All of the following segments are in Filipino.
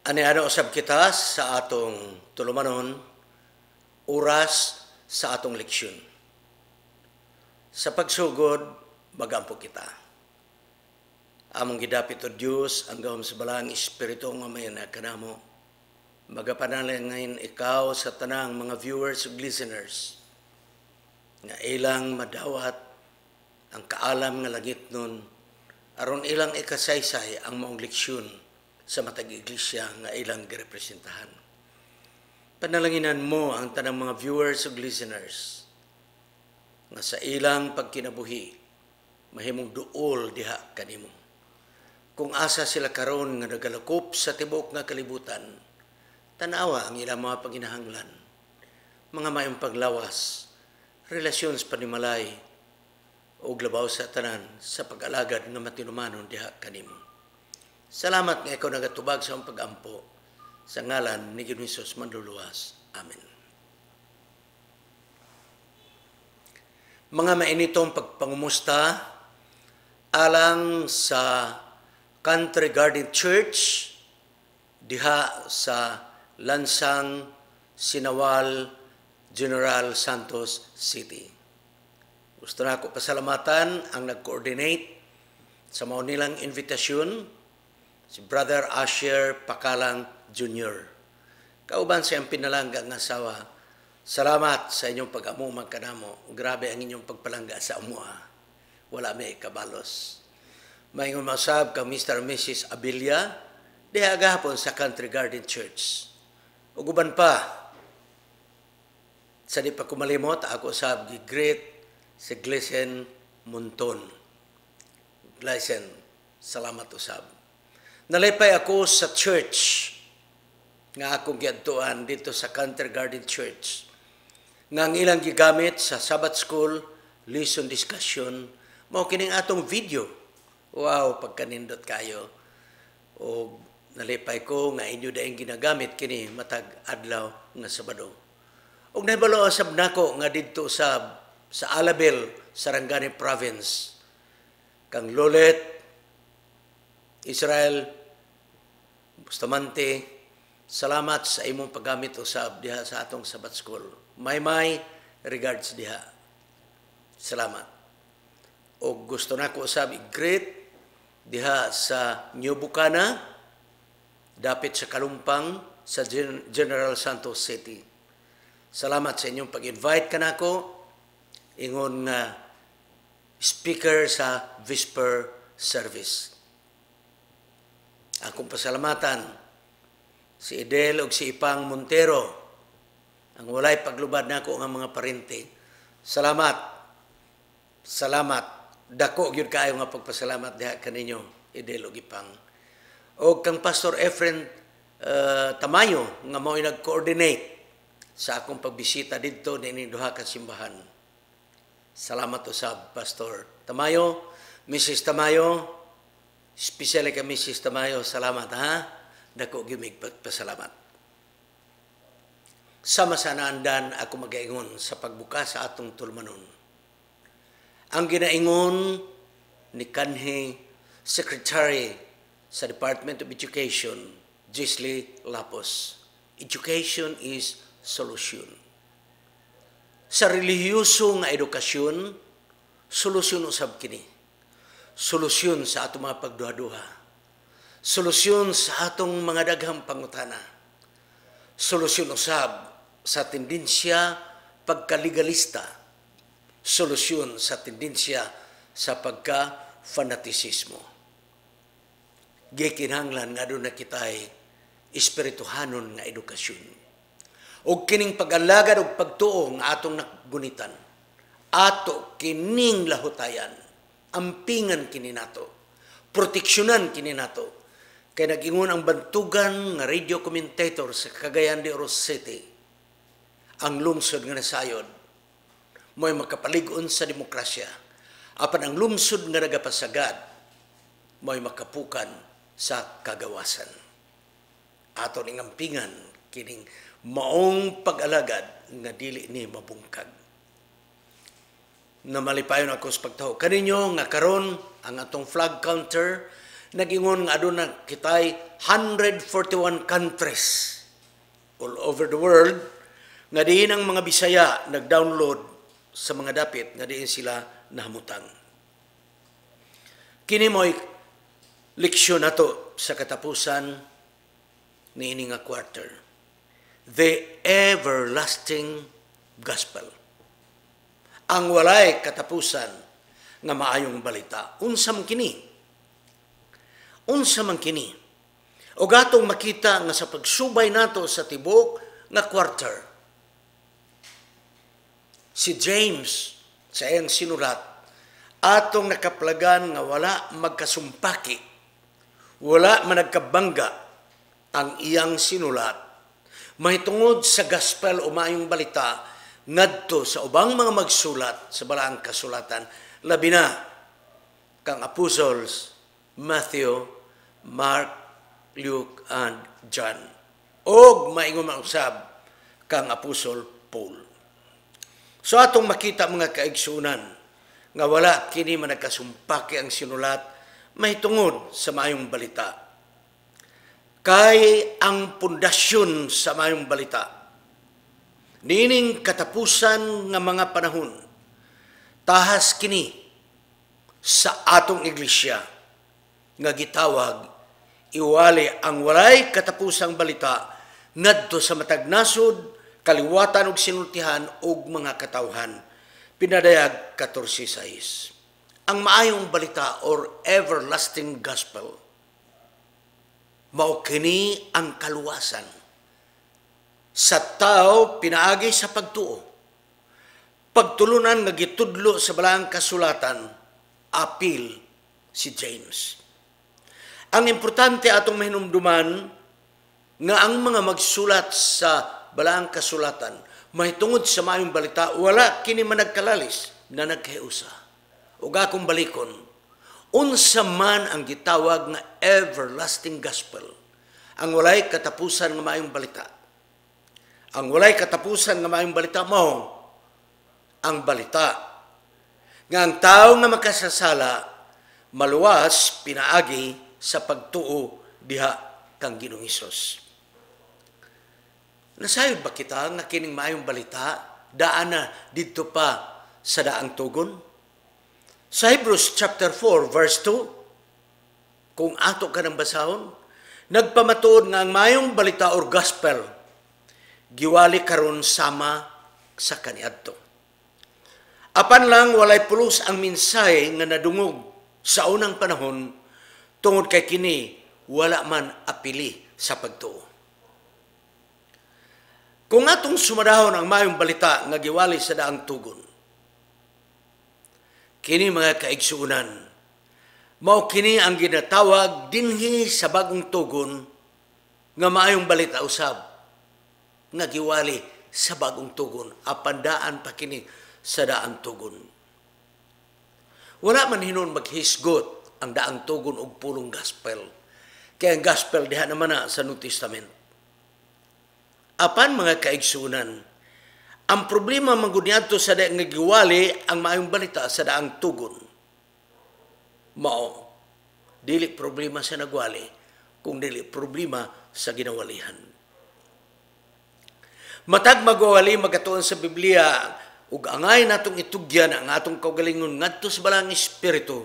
Ani-ano usab kita sa atong tulumanon, oras sa atong leksyon. Sa pagsugod, magampo kita. Among gidapit o Diyos, ang gawam sa balang Espiritu nga may kanamo. Magapanalangin ikaw sa tanang mga viewers ug listeners nga ilang madawat ang kaalam nga langit nun aron ilang ikasaysay ang maong leksyon sa matag iglesia nga ilang girepresentahan. Panalanginan mo ang tanang mga viewers ug listeners nga sa ilang pagkinabuhi mahimong duol diha kanimo. Kung asa sila karon nga nagalakop sa tibok nga kalibutan, tanawa ang ilang mga panginahanglan, mga mayong paglawas, relasyon sa panimalay, o glabaw sa tanan sa pag-alagad nga matinumanon diha kanimo. Salamat nga ikaw nagatubag sa ang pag-ampo. Sa ngalan ni Ginoong Hesus manluluwas. Amen. Mga mainitong pagpangumusta alang sa Country Garden Church diha sa Lansang, Sinawal, General Santos City. Gusto na ako pasalamatan ang nag-coordinate sa mga nilang invitasyon, si Brother Asher Pakalang Jr. Kauban sa iyang pinalangga ng asawa, salamat sa inyong pag-amumang kanamo. Grabe ang inyong pagpalangga sa amua. Wala may kabalos. Mayroong masab ka Mr. and Mrs. Abilia, diha agahapon sa Country Garden Church. Uguban pa, sa di pa kumalimot, ako sab gi-greet si Gleason Monton. Gleason, salamat usab. Nalipay ako sa church nga akong giadtuan dito sa Country Garden Church nga ang ilang gigamit sa Sabbath School, lesson discussion, mao kining atong video. Wow, pagkanindot kayo. O nalipay ko nga inyo daing ginagamit kini matag adlaw nga Sabado. Og nahibalo sab nako nga didto sa Alabel, Sarangani Province, kang Lolet, Israel, Bustamante, salamat sa imong paggamit usab diha sa atong Sabbath School. May regards diha. Salamat. O gusto nako usab i-greet diha sa New Bucana, dapit sa Kalumpang, sa General Santos City. Salamat sa inyong pag-invite kanako ingon nga speaker sa Vesper Service. Akong pasalamatan si Edel o si Ipang Montero, ang walay paglubad nako nga mga parente. Salamat. Salamat. Dako gyud kaayo nga pagpasalamat diha kaninyo, Edel o Ipang. O kang Pastor Efren Tamayo nga mao nag-coordinate sa akong pagbisita didto dinhi duha ka simbahan. Salamat usab, Pastor Tamayo, Mrs. Tamayo, especially ka Mrs. Tamayo, salamat ha. Dako gimig pasalamat. Sama sa naandan ako magaingon sa pagbukas sa atong tulmanon. Ang ginaingon ni kanhi Secretary sa Department of Education, Gisli Lapos. Education is solution. Sa relihiyoso nga edukasyon, solusyon usab kini. Solusyon sa atong mga pagduha-duha. Solusyon sa atong mga daghang pangutana. Solusyon usab sa tendensya pagkaligalista. Solusyon sa tendensya sa pagka-fanatisismo. Gikinahanglan nga doon na kita'y espirituhanon nga edukasyon. O kining pag-alagad o pagtuo nga atong nakgunitan. Ato kining lahutayan. Ampingan kini nato. Proteksyonan kini nato. Kaya nag-ingon ang bantugan nga radio commentator sa Cagayan de Oro City. Ang lungsod nga nasayod. Mo'y makapalig-on sa demokrasya. Apan ang lungsod nga nagapasagad. Mo'y makapukan sa kagawasan. Ato ning ampingan kining maong pag-alagad nga dili ni mabungkag. Namalipayon ako sa pagtaho kaninyo nga karon ang atong flag counter Nagingon nga aduna kitay 141 countries all over the world nga diin ang mga Bisaya nag-download sa mga dapit nga diin sila nahamutang. Kini mo'y leksyon nato sa katapusan niini nga quarter. The everlasting gospel. Ang walay katapusan nga maayong balita. Unsa man kini? Unsa man kini? O gatong makita nga sa pagsubay nato sa tibok nga quarter. Si James sa iyang sinulat atong nakaplagan nga wala magkasumpaki, wala man nagkabangga ang iyang sinulat. Mahitungod sa gospel o maayong balita ngadto sa ubang mga magsulat sa balaang kasulatan, labi na kang apostles Matthew, Mark, Luke, and John. Og maingon man usab kang apostol Paul. So atong makita mga kaigsunan nga wala kini man nagkasumpaki ang sinulat mahitungod sa maayong balita. Kay ang pundasyon sa maayong balita nining katapusan nga mga panahon tahas kini sa atong iglesia nga gitawag iwali ang walay katapusang balita ngadto sa matag nasod, kaliwatan ug sinultihan ug mga katawhan. Pinadayag 14:6. Ang maayong balita or everlasting gospel mao kini ang kaluwasan sa tao pinaagi sa pagtuo. Pagtulunan nga gitudlo sa balaang kasulatan, apil si James. Ang importante atong mahinumduman nga ang mga magsulat sa balaang kasulatan mahitungod sa maayong balita wala kini man nagkalalis na naghiusa. Ug akong balikon, unsa man ang gitawag nga everlasting gospel, ang walay katapusan nga maayong balita. Ang walay katapusan nga maayong balita mao ang balita nga ang tawo nga makasasala maluwas pinaagi sa pagtuo diha kang Ginoong Hesus. Nasayod ba kita nga kining maayong balita daan na didto pa sa daang tugon? Sa Hebrews chapter 4 verse 2, kung ato ka nang basahon, nagpamatuod nga ang maayong balita or gospel giwali karon sama sa kaniadto. Apan lang walay pulos ang mensahe nga nadungog sa unang panahon tungod kay kini wala man apili sa pagtuo. Kung atong sumadahon ang maayong balita nga giwali sa daang tugon, kini mga kaigsuunan, mao kini ang ginatawag dinhi sa bagong tugon nga maayong balita usab nga giwali sa bagong tugon, apandaan pa kini sa daang tugon. Wala man hinon maghisgot ang daang tugon og pulong gospel. Kaya ang gospel diha naman na sa New Testament. Apan mga kaigsunan, ang problema mangguniadto sa daang nagiwali ang maayong balita sa daang tugon. Mao, dili problema sa nagwali, kung dili problema sa ginawalihan. Matag magwali magatuon sa Biblia ug angay natong itugyan ang atong kaugalingon ngadto sa balang espiritu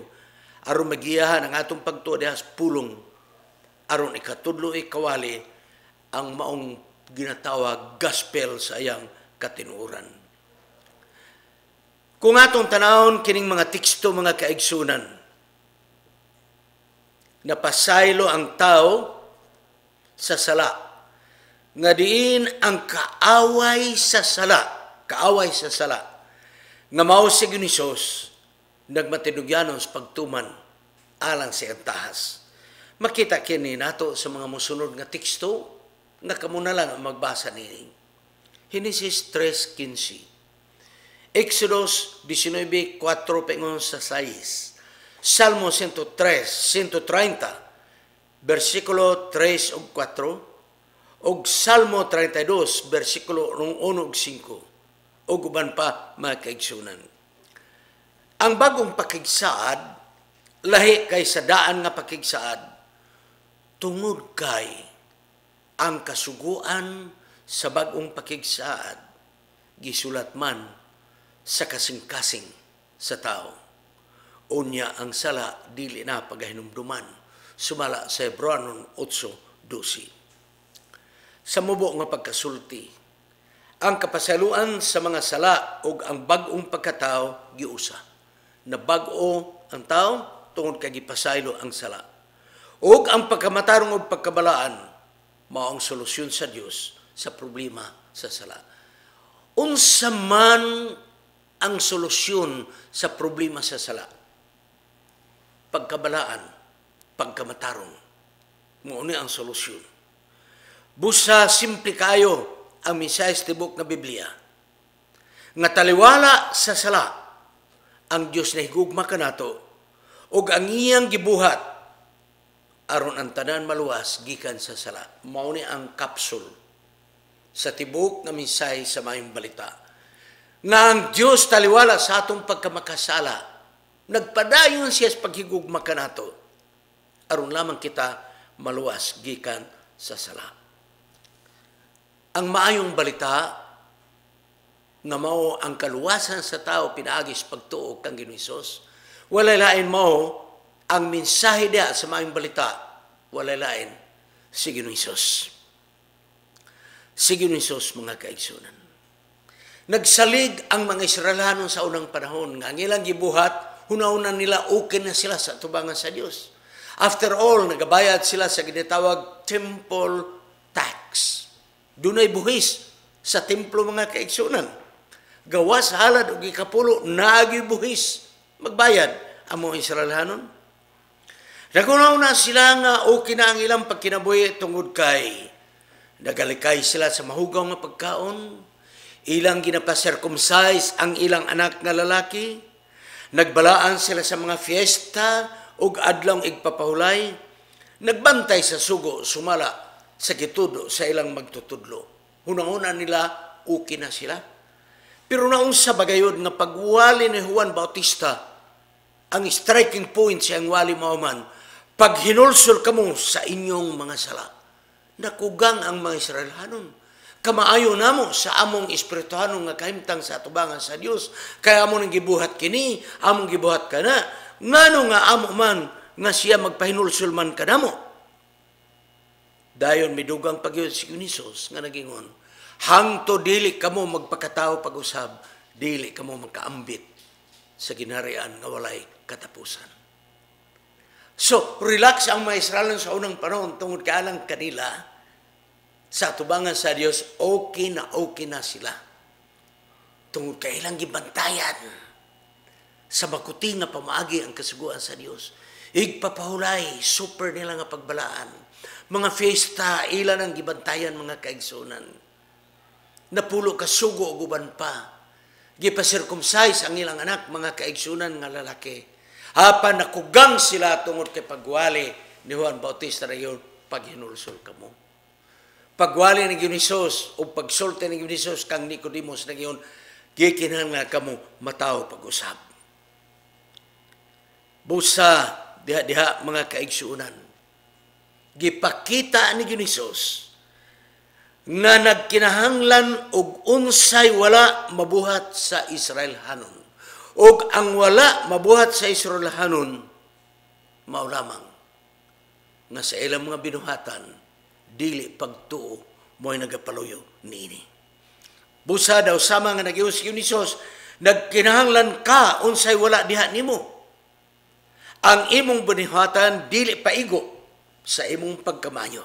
aron magiyahan ang atong pagtuo diha sa pulong aron ikatudlo ikawali ang maong ginatawag gospel sa iyang katinuoran. Kung atong tanawon kining mga teksto mga kaigsunan, napasaylo ang tao sa sala nga diin ang kaaway sa sala nga mao si Hesus nagmatinugyanon sa pagtuman alang sa iyang tahas. Makita kini nato sa mga mosunod nga teksto nga kamo na lang ang magbasa nini. Genesis 3:15, Exodus 19:4 pengon sa 6, Salmo 130 versikulo 3 ug 4, ug Salmo 32 versikulo 1 ug 5, ug uban pa mga kaigsunan. Ang bagong pakigsaad lahi kay sa daan nga pakigsaad, tungod kay ang kasuguan sa bag-ong pakigsaad, gisulat man sa kasing-kasing sa tao. Unya ang sala, dili na pagahinumduman, sumala sa Hebreanon 8:12. Sa mubo nga pagkasulti, ang kapasaluan sa mga sala o ang bag-ong pagkatao giusa. Na bag-o ang tao, tungod kay gipasaylo ang sala. O ang pagkamatarong o pagkabalaan, mao ang solusyon sa Dios sa problema sa sala. Unsa man ang solusyon sa problema sa sala? Pagkabalaan, pagkamatarong. Mao ni ang solusyon. Busa simple kayo ang misayas tibok na Biblia. Nga taliwala sa sala, ang Dios na higugma kanato ug ang iyang gibuhat aron ang tanan maluwas gikan sa sala. Mao ni ang kapsul sa tibok na minsay sa maayong balita. Nga ang Dios taliwala sa atong pagkamakasala, nagpadayon siya sa paghigugma kanato aron lamang kita maluwas gikan sa sala. Ang maayong balita nga mao ang kaluwasan sa tao pinaagis pagtuo kang Ginoong Hesus, walay lain mao ang mensahe dia sa maayong balita, walay lain si Ginoong Hesus. Si Ginoong Hesus, mga kaigsunan. Nagsalig ang mga Israelano sa unang panahon nga ang ilang gibuhat, hunahunan nila okay na sila sa tubangan sa Dios. After all, nagabayad sila sa ginatawag temple tax. Dunay buhis sa templo, mga kaigsunan. Gawas halad o gikapulo, nagibuhis. Magbayad ang mga Israelhanon. Nagunaw na sila nga okay na ang ilang pagkinabuhi tungod kay nagalikay sila sa mahugaw nga pagkaon. Ilang ginapa-circumcise ang ilang anak nga lalaki. Nagbalaan sila sa mga fiesta ug adlong igpapahulay. Nagbantay sa sugo, sumala sa gitudo sa ilang magtutudlo. Hunang-una nila, okay na sila. Pero naong sa bagayod nga pagwali ni Juan Bautista, ang striking point siyang wali mauman, pag hinulsol kamo sa inyong mga sala, nakugang ang mga Israelhanon. Kamaayo namo sa among espirituhanong nga kahimtang sa atubangan sa Dios, kaya among nang gibuhat kini, among gibuhat kana, ngano nga amo man nga siya magpahinulsol man kanamo. Dayon midugang pagyud si Hesus nga nagingon, hangto dili kamo magpakatao pag-usab, dili kamo magkaambit sa ginharian nga walay katapusan. So, relax ang mga Israel sa unang panahon tungod kaalang kanila sa tubangan sa Dios, okay na sila. Tungod kailang gibantayan sa makuti nga pamaagi ang kasuguan sa Dios. Igpapahulay, super nila nga pagbalaan. Mga fiesta, ilan ang gibantayan, mga kaigsunan. Napulo ka sugo o guban pa. Gipa-circumcise ang ilang anak, mga kaigsunan nga lalaki. Apan nakugang sila tungod kay pagwali ni Juan Bautista na yun, paghinulsol ka mo. Pagwali ni Ginoong Hesus o pagsulti ni Ginoong Hesus kang Nicodemus na yun, gikinhan nga ka mo mataw pag-usab. Busa, diha mga kaigsunan. Gipakita ni Ginoong Hesus nga nagkinahanglan og unsay wala mabuhat sa Israelhanon. Og ang wala mabuhat sa Israelhanon, mao lamang nga sa ilang mga binuhatan, dili pagtuo mo'y nagapaluyo niini. Busa daw sama nga nagiyon si Ginoong Hesus, nagkinahanglan ka unsay wala diha nimo. Ang imong binuhatan dili paigo sa imong pagkamayo,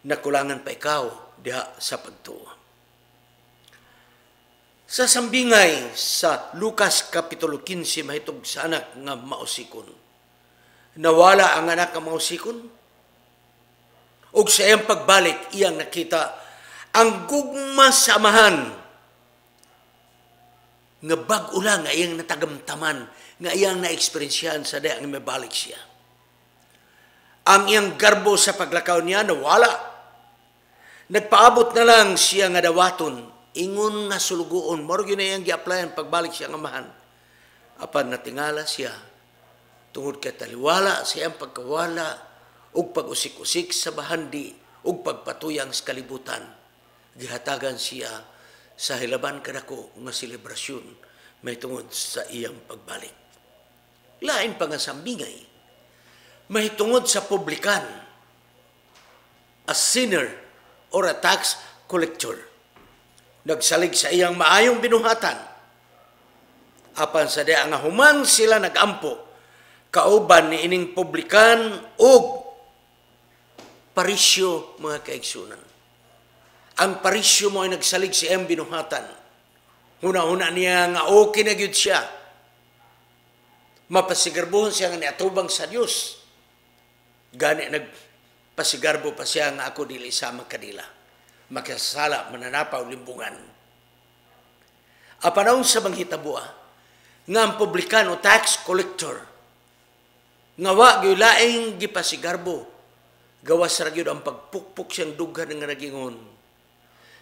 nakulangan pa ikaw diha sa pagtuo. Sa sambingay sa Lucas Kapitulo 15, mahitog sa anak nga mausikon. Nawala ang anak nga mausikon, ug sa iyang pagbalik, iyang nakita ang gugma sa amahan nga bag-o lang nga iyang natagamtaman, nga iyang na-eksperyensyahan sa dayang may balik siya. Ang iyang garbo sa paglakaw niya nawala. Nagpaabot na lang siya nga dawaton, ingon nga sulugoon, moro gyud na iyang gi-applyan pagbalik siya nga amahan. Apan natingala siya, tungod kay taliwala sa iyang pagkawala ug pag-usik-usik sa bahandi ug pagpatuyang sa kalibutan. Gihatagan siya sa hilaban kadako nga selebrasyon may tungod sa iyang pagbalik. Lain pa nga sambingay, may tungod sa publikan, a sinner or a tax collector. Nagsalig sa iyang maayong binuhatan. Apan sa diya nga human sila nagampo, kauban ni ining publikan ug parisyo mga kaigsunan. Ang parisyo mo ay nagsalig sa iyang binuhatan. Huna-huna niya nga okay na gyud siya. Mapasigarbuhon siya nga niatubang sa Dios. Gani nagpasigarbo pa siya nga ako dili sama kanila. Makasala, mananapaw, limbungan. Apanahon sa manghitabo nga ang publikan o tax collector nga wa gyud laing gipasigarbo gawas ra gyud ang pagpukpok siyang dughan nga nagingon.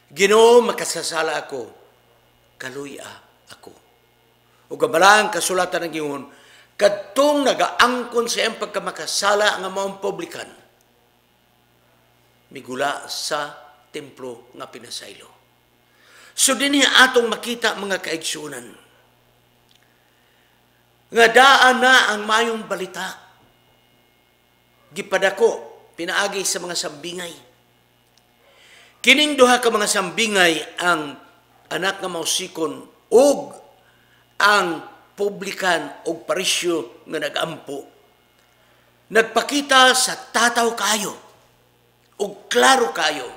Ginoo, makasasala ako, kaluya ako. O gabalang kasulatan ng gingon, kadtong nagaangkon sa iyang pagkamakasala nga maong publikan, migula sa templo nga pinasaylo. So dinhi atong makita mga kaigsunan, nga daan na ang mayong balita, gipadako, pinaagi sa mga sambingay. Kining duha ka mga sambingay ang anak nga mausikon ug ang publikan ug parisyo nga nagampo. Nagpakita sa tataw kayo ug klaro kayo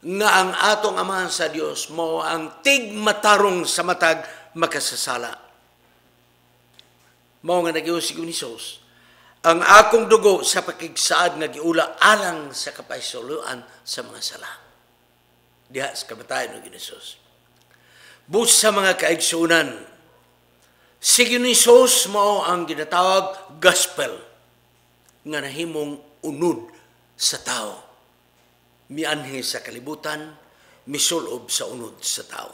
nga ang atong Amahan sa Dios mao ang tigmatarong sa matag makasasala. Mao nga nagiingon si Hesus, ang akong dugo sa pakigsaad nga giula alang sa kapahisuluan sa mga sala. Diha sa kamatayon ng Hesus. Bus sa mga kaigsunan, si Hesus mao ang ginatawag gospel nga nahimong unod sa tao. Mianhi sa kalibutan, misulob sa unod sa tao.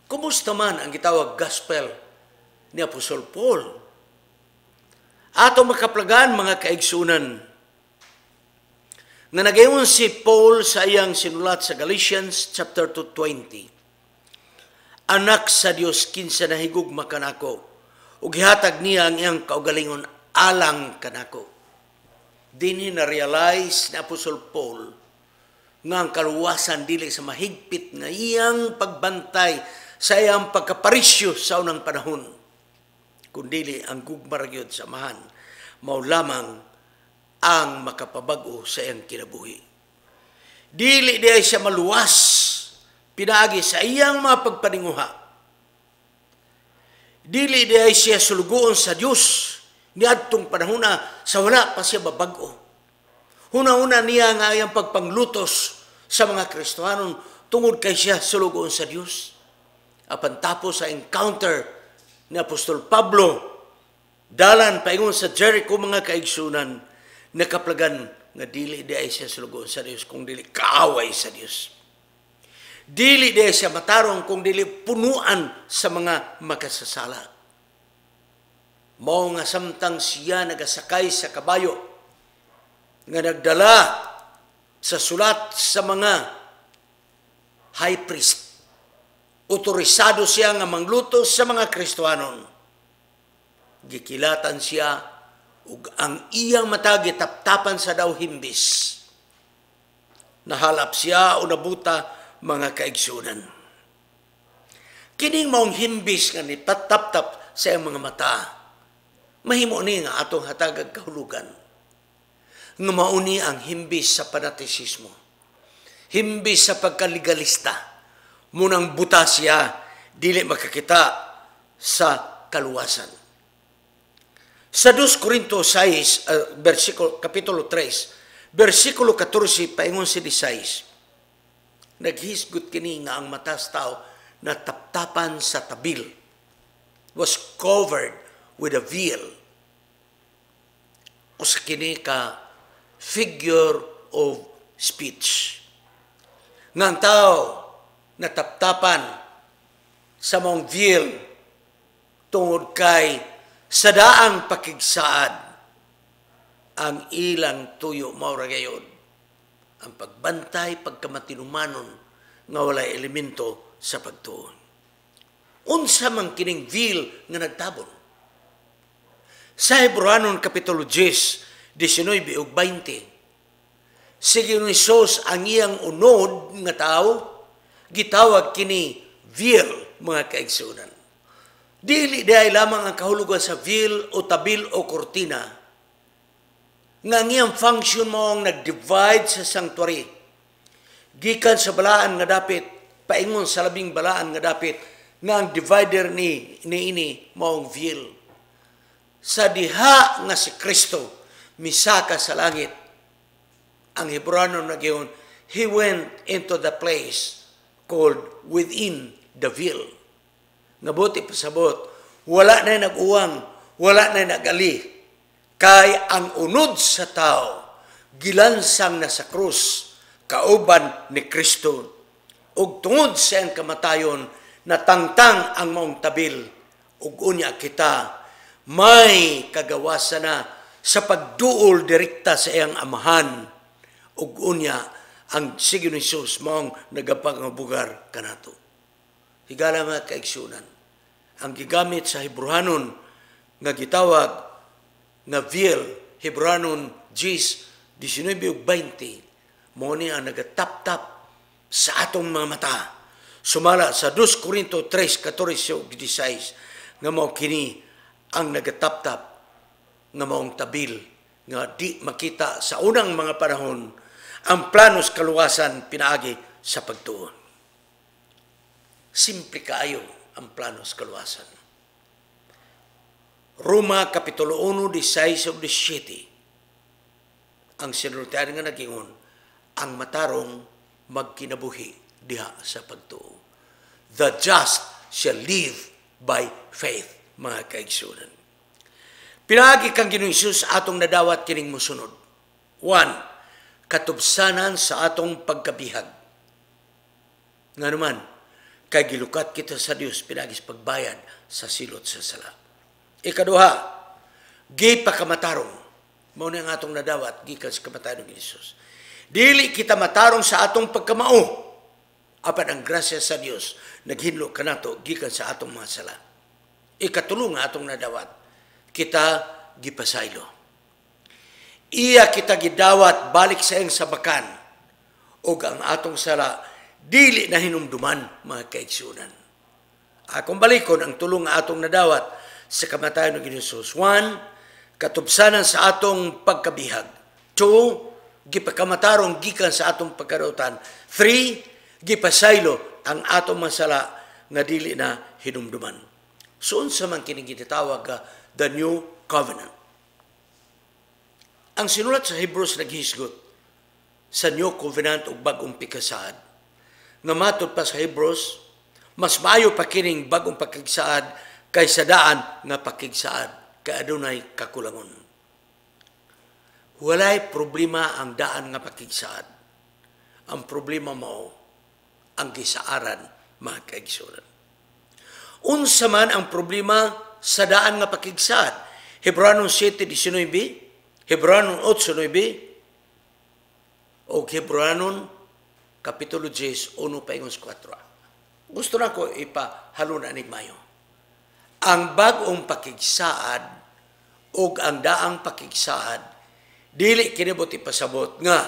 Kumusta man ang gitawag gospel ni Apostol Paul? Ato makaplagan mga kaigsunan nga nagayon si Paul sa iyang sinulat sa Galatians chapter 2:20. Anak sa Dios kinsa nahigugma kanako ug gihatag niya ang iyang kaugalingon alang kanako. Dinhi na realize ni Apostol Paul nga ang kaluwasan dili sa mahigpit nga iyang pagbantay sa iyang pagkaparisyo sa unang panahon, kundili ang gugmaragyod sa amahan, mao lamang ang makapabag-o sa iyang kinabuhi. Dili diay siya maluwas, pinaagi sa iyang mga pagpaninguha. Dili diay siya sulugoon sa Dios niadtong panahona sa wala pa siya babag-o. Huna-huna niya nga iyang pagpanglutos sa mga Kristohanon tungod kay siya sulugoon sa Dios. Apan tapos sa encounter ni Apostol Pablo, dalan paingon sa Jericho mga kaigsunan, nakaplagan nga dili di ay siya sulugoon sa Dios kung dili kaaway sa Dios. Dili di ay siya matarong kung dili punuan sa mga makasasala. Mao nga samtang siya nagasakay sa kabayo nga nagdala sa sulat sa mga high priest, otorisado siya nga mangluto sa mga Kristohanon. Gikilatan siya ug ang iyang mata gitaptapan sa daw himbis. Nahalap siya o nabuta mga kaigsunan. Kining maong himbis nga nipataptap sa iyang mga mata, mahimo ni nga atong hatagag kahulugan. Nga mauni ang himbis sa panatisismo, himbis sa pagkaligalista, munang buta siya, dili makakita sa kaluwasan. Sa 2 Corinto 6, kapitulo 3, versikulo 14, paingon si 16, naghisgot kini nga ang mata sa tao na taptapan sa tabil, was covered with a veil. O sa kini ka figure of speech. Nga ang tao nataptapan sa mong veil tungod kay sa daang pakigsaad ang ilang tuyo mao ra gayud ang pagbantay pagkamatinumanon nga walay elemento sa pagtuon. Unsa man kining veil nga nagtabon? Sa Hebreanon Kapitulo 10, 19 ug 20, si Hesus ang iyang unod nga tao, gitawag kini veil, mga kaigsunan. Dili diay lamang ang kahulugan sa veil o tabil o kortina, nga ang iyang function mo ang nag-divide sa sanctuary. Gikan sa balaan nga dapit, paingon sa labing balaan nga dapit, nga ang divider ni ini maong veil. Sa diha nga si Kristo misaka sa langit, ang Hebrano nagyon, He went into the place called within the veil. Nga buti pasabot, wala na nag-uwang, wala na nag-ali, kay ang unod sa tao, gilansang na sa krus, kauban ni Kristo, ug tungod sa iyang kamatayon, natangtang ang maong tabil, ug unya kita, may kagawasan na sa pagduol direkta sa iyang amahan, ug unya ang sige ni Jesus maong nagapangabugar kanato. Higala mga kaigsunan, ang gigamit sa Hebreanon nga gitawag nga veil, Hebreanon 10, 19 ug 20, mao ni ang nagatap-tap sa atong mga mata. Sumala sa 2 Corinto 3, 14 ug 16, nga mao kini ang nagatap-tap nga maong tabil nga di makita sa unang mga panahon ang planos kaluwasan pinaagi sa pagtuon. Simple kaayo ang planos kaluwasan. Roma Kapitulo 1, 16 ug 17, ang sinultian nga nagingon, ang matarong magkinabuhi diha sa pagtuo. The just shall live by faith, mga kaigsunan. Pinaagi kang Ginoong Hesus atong nadawat kining mosunod. 1. Katubsanan sa atong pagkabihag. Nga naman, kay gilukat kita sa Dios pinagis pagbayad sa silot sa sala. Ikaduha, gipakamatarong. Mao ni ang atong nadawat gikan sa kamatayon ni Hesus. Dili kita matarong sa atong pagkamao. Apan ang grasya sa Dios naghinlo kanato gikan sa atong mga sala. Ikatulo nga atong nadawat, kita gipasaylo. Iya kita gidawat balik sa iyang sabakan, ug ang atong sala dili na hinumduman, mga kaigsunan. Akong balikon ang tulong nga atong nadawat sa kamatayon ni Jesus. 1. Katubsanan sa atong pagkabihag. 2. Gipakamatarong gikan sa atong pagkarutan. 3. Gipasaylo ang atong masala nga dili na hinumduman. So unsa man kini gitawag the new covenant. Ang sinulat sa Hebrews naghisgot sa new covenant ug bag-ong pikasad. Nga matod pa sa Hebrews, mas maayo pa kining bag-ong pakigsaad kaysa daan nga pakigsaad kay adunay kakulangon. Walay problema ang daan nga pakigsaad. Ang problema mao ang gisaaran, mga kaigsunan. Unsa man ang problema sa daan nga pakigsaad? Hebreanon 7:19, Hebreanon 8:9, o Hebreanon Kapitulo 10, 1-4. Gusto na ko ipahaluna ni Mayo. Ang bag-ong pakigsaad o ang daang pakigsaad, dili kinibuti pasabot nga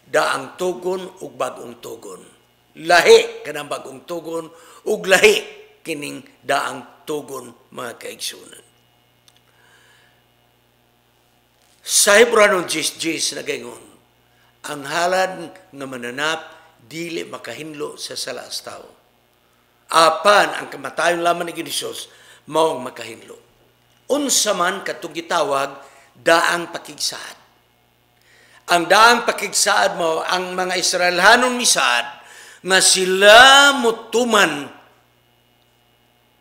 daang tugon o bag-ong tugon. Lahi kanang bag-ong tugon ug lahi kining daang tugon, mga kaigsunan. Sa Hebreanon 10:10 nagaingon, ang halad nga mananap dili makahinlo sa sala sa tao. Apan ang kamatayon lamang ni Hesus maong makahinlo. Unsa man katong gitawag daang pakigsaad. Ang daang pakigsaad mo ang mga Israelhanon misad nga sila mutuman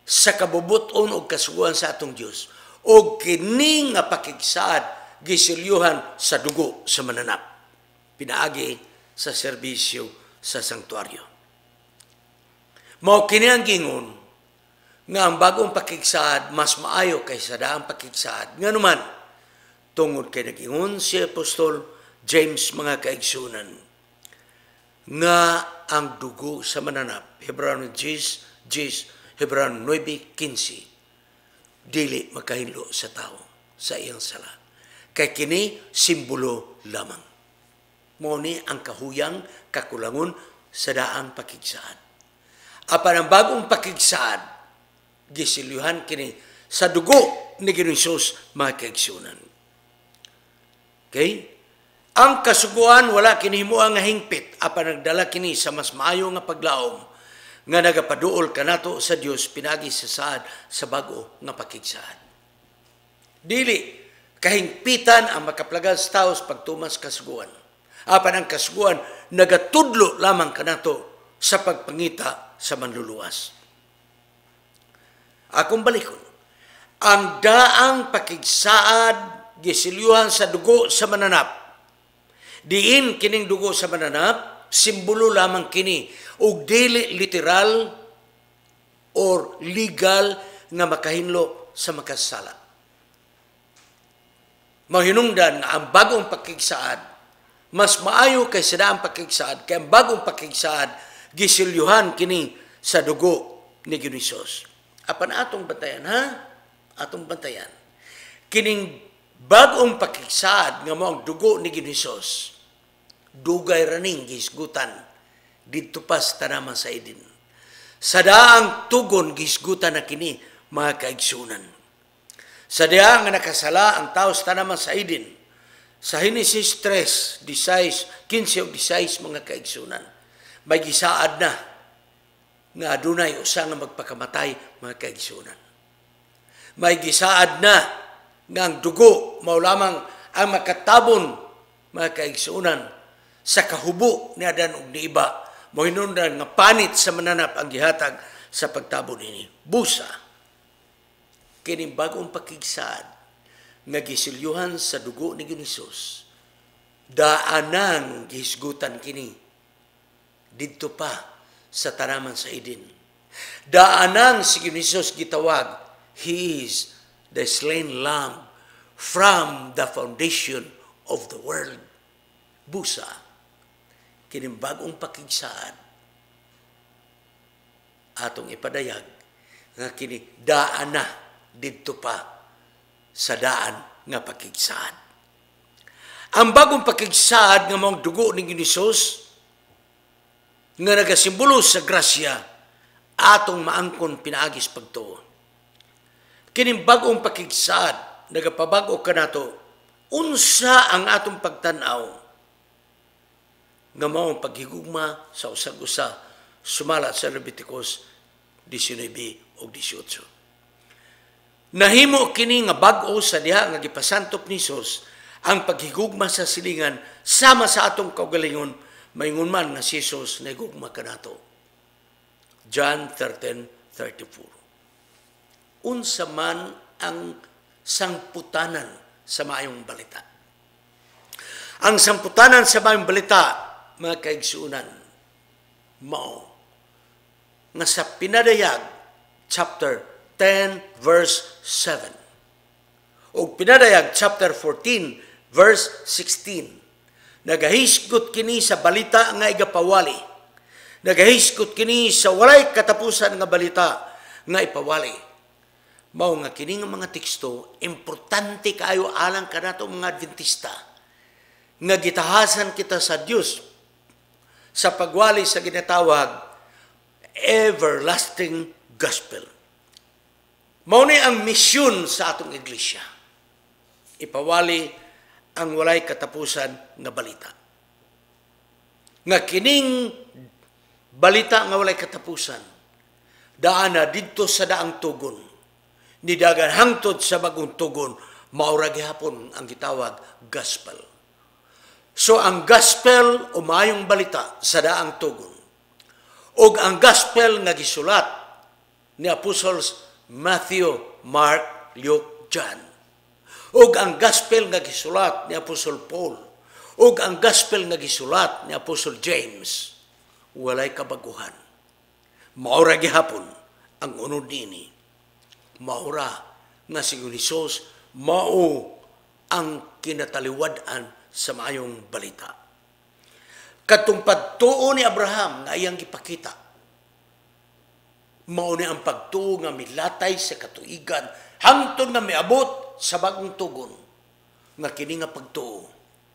sa kabubuton o kasuguan sa atong Diyos. O kini nga pakigsaad gisilyuhan sa dugo sa mananap. Pinaagi sa serbisyo sa sanktuaryo. Mao kini ang gingon nga ang bagong pakigsaad mas maayo kaysa daang pakigsaad. Nga naman, tungod kay nag-ingon si Apostol James mga kaigsunan, nga ang dugo sa mananap, Hebrano 10, Hebrano 9:15, dili makahinlo sa tao sa iyang sala. Kay kini simbolo lamang. Mao ni ang kahuyang kakulangon sa daang pakigsaad. Apan ang bagong pakigsaad, gisilyuhan kini sa dugo ni Ginoong Hesus mga kaigsunan. Okay? Ang kasuguan wala kini himuang nga hingpit apan nagdala kini sa mas maayo nga paglaom nga nagapaduol kanato sa Dios pinagi sa saad sa bago nga pakigsaad. Dili kahingpitan ang makaplagan sa tao sa pagtumas kasuguan. Apan ang kasuguan nagatudlo lamang kanato sa pagpangita sa manluluwas. Akong balikon, ang daang pakigsaad gisilyuhan sa dugo sa mananap. Diin kining dugo sa mananap, simbolo lamang kini og dili literal or legal nga makahinlo sa makasala. Mahinungdan nga ang bagong pakigsaad mas maayo kaysa daang pakigsaad, kay ang bagong pakigsaad gisilyuhan kini sa dugo ni Ginoong Hesus. Apan atong bantayan ha? Atong bantayan. Kining bagong pakigsaad nga mao ang dugo ni Ginoong Hesus, dugay raning gisgutan didto pa sa tanaman sa idin. Sa daang tugon gisgutan na kini mga kaigsunan. Sa daang nga nakasala ang tao sa tanaman sa idin, sa Genesis 3, 15 o 16 mga kaigsunan, may gisaad na nga adunay usa nga magpakamatay mga kaigsunan. May gisaad na nga ang dugo mao lamang ang makatabon mga kaigsunan sa kahubo ni Adan ug ni iba. Mohinungdan nga panit sa mananap ang gihatag sa pagtabon ini. Busa kini bagong pakigsaad nga gisilyuhan sa dugo ni Ginoong Hesus, daanan gihisgutan kini didto pa sa tanaman sa idin. Daanan si Ginoong Hesus gitawag, He is the slain lamb from the foundation of the world. Busa, kining bagong pakigsaad atong ipadayag nga kini daan na didto pa sa daan nga pakigsaad. Ang bagong pakigsaad nga maong dugo ni Ginoong Hesus nga nagasimbolo sa grasya atong maangkon pinaagis pagtuo. Kining bagong pakigsaad nagapabago kanato unsa ang atong pagtan-aw nga maong paghigugma sa usag-usa sumala sa Leviticus 19 o 18. Nahimo kini nga bag-o sa diha nga gipasantop ni Hesus ang paghigugma sa silingan sama sa atong kaugalingon maingon man nga si Hesus nahigugma kanato. John 13:34. Unsa man ang sangputanan sa maayong balita. Ang sangputanan sa maayong balita, mga kaigsuunan, mao nga sa pinadayag chapter 10 verse 7 o pinadayag chapter 14 verse 16, nagahisgot kini sa balita nga igapawali, nagahisgot kini sa walay katapusan nga balita nga ipawali. Mao nga kini nga mga teksto importante kaayo alang kanato mga Adventista nga gitahasan kita sa Dios sa pagwali sa ginatawag everlasting gospel. Mao ni ang misyon sa atong iglesia. Ipawali ang walay katapusan nga balita. Nga kining balita nga walay katapusan, daan na didto sa daang tugon. Nidagan hangtod sa bagong tugon, maura gihapon ang gitawag gospel. So ang gospel o maayong balita sa daang tugon. Og ang gospel nga gisulat ni Apostles Matthew, Mark, Luke, John. Ug ang gospel nga gisulat ni Apostol Paul. Ug ang gospel nga gisulat ni Apostol James. Walay kabaguhan. Maura gihapon ang unod nini. maura nga si Hesus mao ang kinataliwad-an sa maayong balita. Katong pagtuo ni Abraham nga iyang gipakita, mao ni ang pagtuo nga milatay sa katuigan hangtod nga miabot sa bagong tugon nga kini nga pagtuo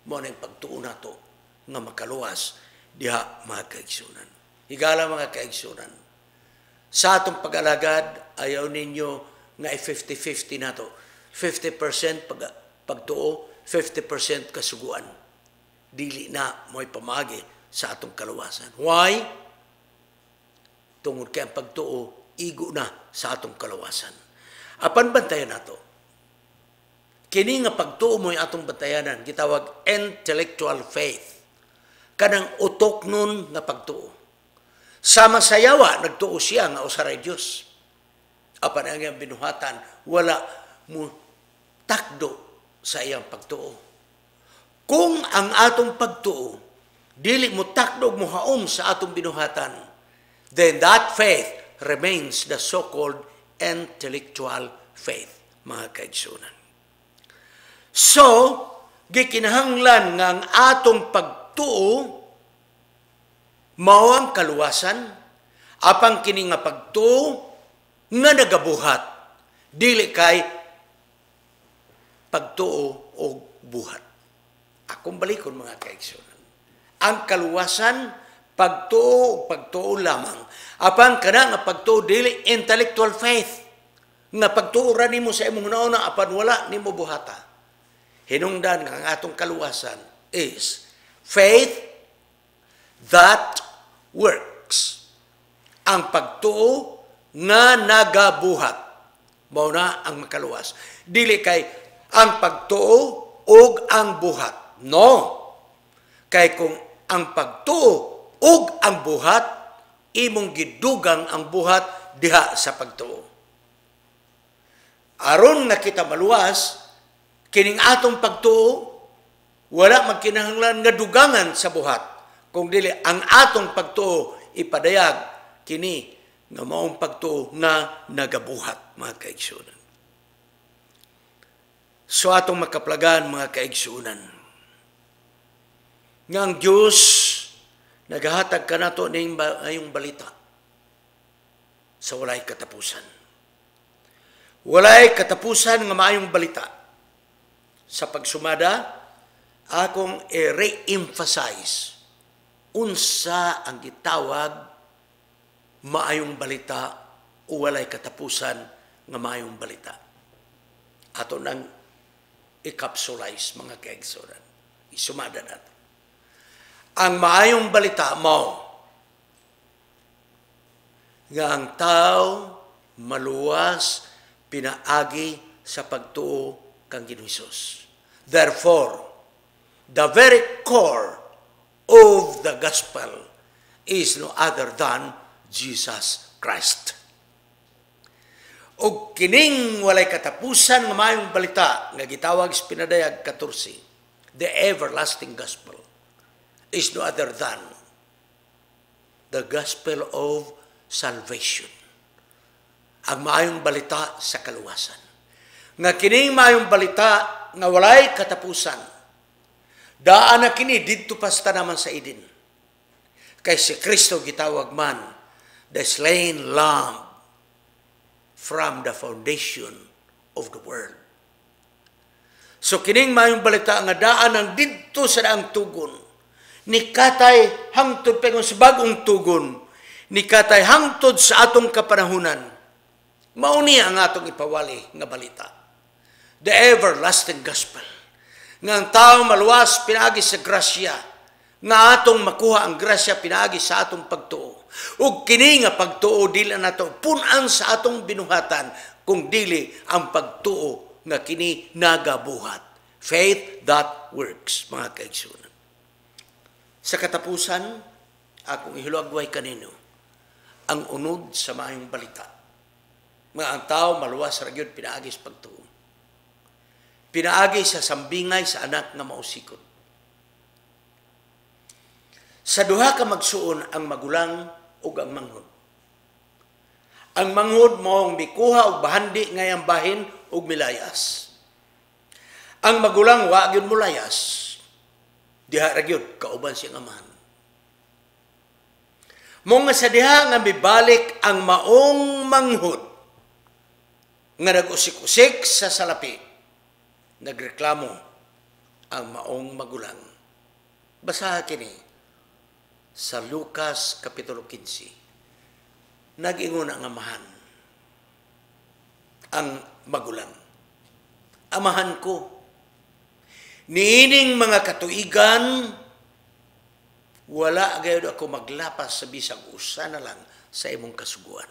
mao ni ang pagtuo nato nga makaluwas diha mga kaigsunan. Higala mga kaigsunan, sa atong pag-alagad ayaw ninyo nga 50-50 nato. 50% pagtuo, 50% kasuguan. Dili na mo'y pamagi sa atong kaluwasan. Why? Tungod kay ang pagtuo, igo na sa atong kaluwasan. Apan bantayan nato. Kini nga pagtuo mo'y atong bantayanan, gitawag intellectual faith. Kanang utok nun nga pagtuo. Sama sa yawa, nagtuo siya nga usaray Diyos. Apan ang iyang binuhatan, wala mo takdo sa iyang pagtuo. Kung ang atong pagtuo, dili mo takdog mo haom sa atong binuhatan, then that faith remains the so-called intellectual faith, mga kaigsunan. So, gikinahanglan nga ang atong pagtuo mao ang kaluwasan, apang kini nga pagtuo nga nagabuhat, dili kay pagtuo o buhat. Akong balikon mga kaigsunan. Ang kaluwasan, pagtuo lamang. Apang kana nga pagtuo dili intellectual faith. Nga pagtuo ra nimo sa imong nauna apan wala nimo buhata. Hinungdan nga ang atong kaluwasan is faith that works. Ang pagtuo nga nagabuhat. Mao na ang makaluwas. Dili kay ang pagtuo ug ang buhat. No. Kay kung ang pagtuo ug ang buhat, imong gidugang ang buhat diha sa pagtuo. Aron nga kita maluwas, kining atong pagtuo, wala magkinahanglan nga dugangan sa buhat. Kung dili, ang atong pagtuo ipadayag, kini nga maong pagtuo nga nagabuhat, mga kaigsunan. So atong makaplagan, mga kaigsunan, nga ang Diyos nagahatag ka nato ning ayong balita sa walay katapusan. Walay katapusan nga maayong balita. Sa pagsumada, akong i-re-emphasize unsa ang gitawag maayong balita o walay katapusan nga maayong balita. Ato nang i-capsulize, mga kaigsunan. Isumada nato. Ang maayong balita mo nga ang tao maluwas pinaagi sa pagtuo kang Ginoong Hesus. Therefore, the very core of the gospel is no other than Jesus Christ. O kining walay katapusan nga maayong balita nga gitawag sa pinadayag 14, the everlasting gospel, is no other than the gospel of salvation. Ang maayong balita sa kaluwasan. Nga kining maayong balita nga walay katapusan. Daan na kini didto pasta naman sa Eden. Kay si Kristo gitawag man the slain lamb from the foundation of the world. So kining maayong balita nga daan ang didto sa daang tugon. Ni katay hangtod pengon sa bagong tugon, ni katay hangtod sa atong kapanahunan. Mao ni ang atong ipawali nga balita. The everlasting gospel. Nga ang tao maluwas pinaagi sa grasya, nga atong makuha ang grasya pinaagi sa atong pagtuo. Ug kini nga pagtuo dili nato punan sa atong binuhatan, kung dili ang pagtuo nga kini nagabuhat. Faith that works, mga kaigsunan. Sa katapusan, akong ihulagway kanino ang unod sa maayong balita. Nga ang tao maluwas ra gyud pinaagi sa pagtuo. Pinaagi sa sambingay sa anak nga mausikot. Sa duha ka magsuon ang magulang ug ang manghod. Ang manghud maong mikuha og bahandi ngayang bahin og milayas. Ang magulang wa gyud mulayas. Diha ra gyud kauban siyang amahan. Mo nga sa diha nga mibalik ang maong manghud nga nag-usik-usik sa salapi, nagreklamo ang maong magulang. Basaha kini sa Lucas Kapitulo 15. Nag-ingon ang amahan, ang magulang. Amahan ko, niining mga katuigan, wala gayud ako maglapas sa bisag usa na lang sa imong kasuguan.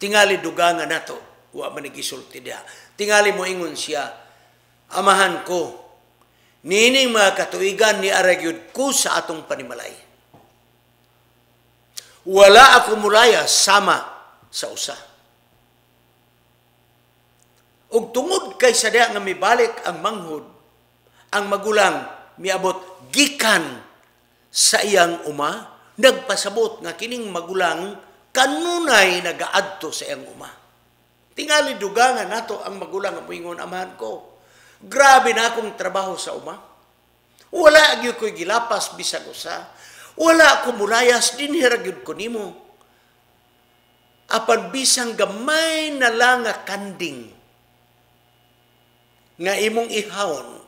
Tingali dugangan nato, wa man nagisulti diha. Tingali mo ingon siya, amahan ko, nining mga katuigan ni aragyud ko sa atong panimalay. Wala ako mulaya sama sa usa. Ug tungod kay sa diha nga mibalik ang manghud, ang magulang miabot gikan sa iyang uma, nagpasabot nga kining magulang kanunay nagaadto sa iyang uma. Tingali dugangan nato ang magulang nga moingon, amahan ko, grabe na akong trabaho sa uma. Wala gyud ko'y gilapas bisag usa. Wala ako mulayas, dinhira gyud ko nimo. Apan bisang gamay na lang nga kanding nga imong ihawon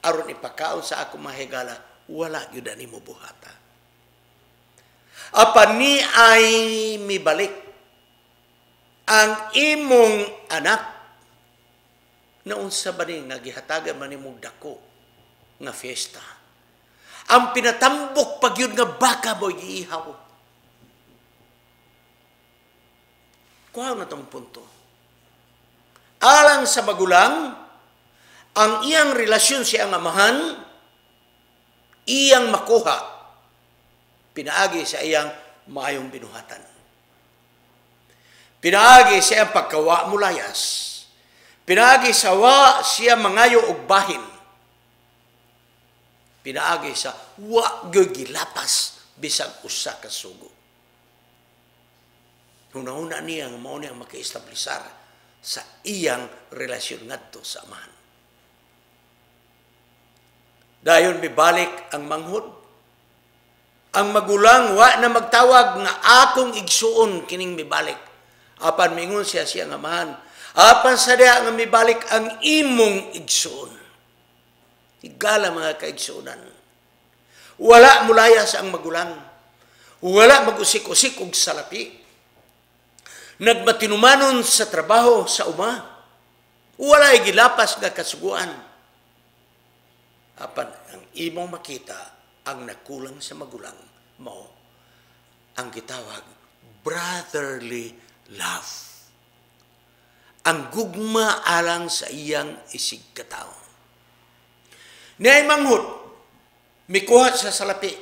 aron ipakaon sa ako mahigala, wala gyud nimo buhata. Apan ni ay mibalik ang imong anak na unsa ba ni nga gihatagan man nimong dako nga fiesta. Ang pinatambok pag yun nga baka mo giihaw. Kuha na itong punto. Alang sa magulang, ang iyang relasyon sa iyang amahan, iyang makuha, pinaagi sa iyang maayong binuhatan. Pinaagi sa iyang pagkawa mulayas. Pinaagi sa wa siya mangayo og bahin. Pinaagi sa wa gyud gilapas bisag usa ka sugo. Una-una niya nga mao niyang maka-establisar sa iyang relasyon ngadto sa amahan. Dayon mibalik ang manghud. Ang magulang wa na magtawag nga akong igsuon kining mibalik. Apan mingon siya siyang amahan. Apan sa diha nga mibalik ang imong igsuon. Higala mga kaigsunan. Wala mulayas ang magulang. Wala mag-usik-usik og salapi. Nagmatinumanon sa trabaho sa uma. Wala gilapas nga kasuguan. Apan ang imong makita ang nakulang sa magulang mo ang gitawag brotherly love. Ang gugma alang sa iyang isig katawo. Niyay manghud, mikuha sa salapi.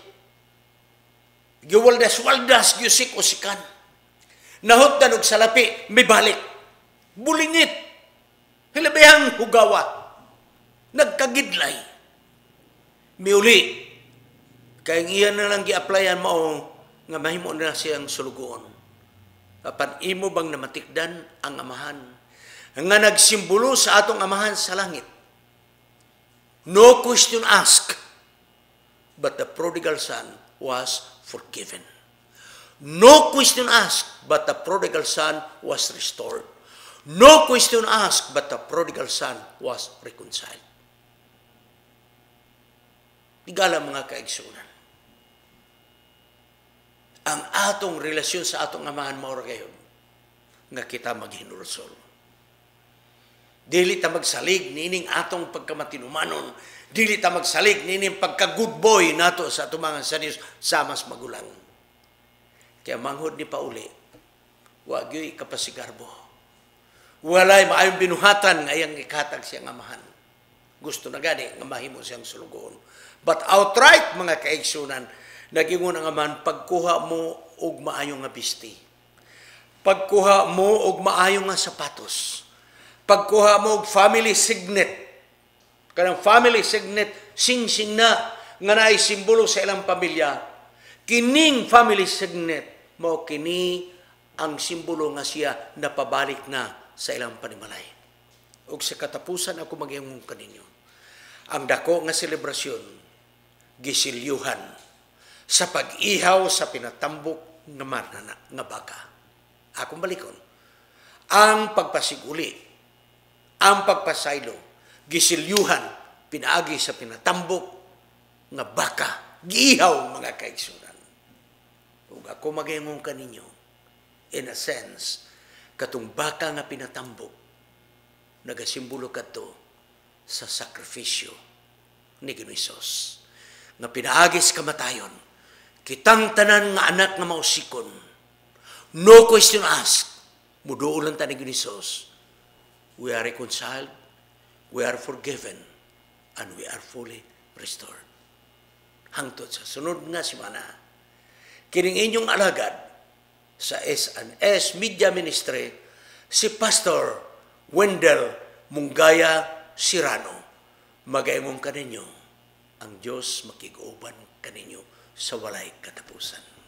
Giwaldas-waldas, giusik-usikan. Nahutdan og salapi, may balik. Bulingit. Hilabihang hugawa. Nagkagidlay. Miuli. Kaya iyan na lang gi-applyan mo nga mahimo na siyang sulugoon. Apan imo bang namatikdan ang amahan nga nagsimbolo sa atong amahan sa langit? No question asked, but the prodigal son was forgiven. No question asked, but the prodigal son was restored. No question asked, but the prodigal son was reconciled. Higala mga kaigsunan. Ang atong relasyon sa atong amahan maura gayon nga kita maghinulsol. Dili ta magsalig nining atong pagkamatinumanon, dili ta magsalig nining pagka-good boy nato sa atong mga sanis samas magulang. Kaya manghud ni Pauli, wa gyoy kapasigarbo. Walay maayong binuhatan nga iyang ikatag siyang amahan. Gusto na gani nga mahimo siyang sulugon. But outright mga kaigsunan, nagingon ang amahan, pagkuha mo og maayong nga bisti. Pagkuha mo og maayong nga sapatos. Pagkuha mo og family signet. Kanang family signet, sing-sing na nga naay simbolo sa ilang pamilya. Kining family signet mo kini ang simbolo nga siya napabalik na sa ilang panimalay. Ug sa katapusan ako mag-ingong kaninyo. Ang dako nga selebrasyon gisilyuhan sa pag-ihaw sa pinatambok nga marnana nga baka. Akong balikon. Ang pagpasiguli, ang pagpasaylo, gisilyuhan pinaagi sa pinatambok nga baka, giihaw mga kaigsunan. Ug ako mag-ingong kaninyo, in a sense, katong baka nga pinatambok, nagasimbolo kadto sa sakripisyo ni Ginoong nga pinaagis kamatayon, kitang tanan nga anak nga mausikon, no question asked, muduulan ta ni Ginoong, we are reconciled, we are forgiven, and we are fully restored. Hangtod sa sunod nga semana, kining inyong alagad sa S&S Media Ministry, si Pastor Wendell Munggaya Sirano. Mag-aimong kaninyo, ang Diyos makiguban kaninyo sa walay katapusan.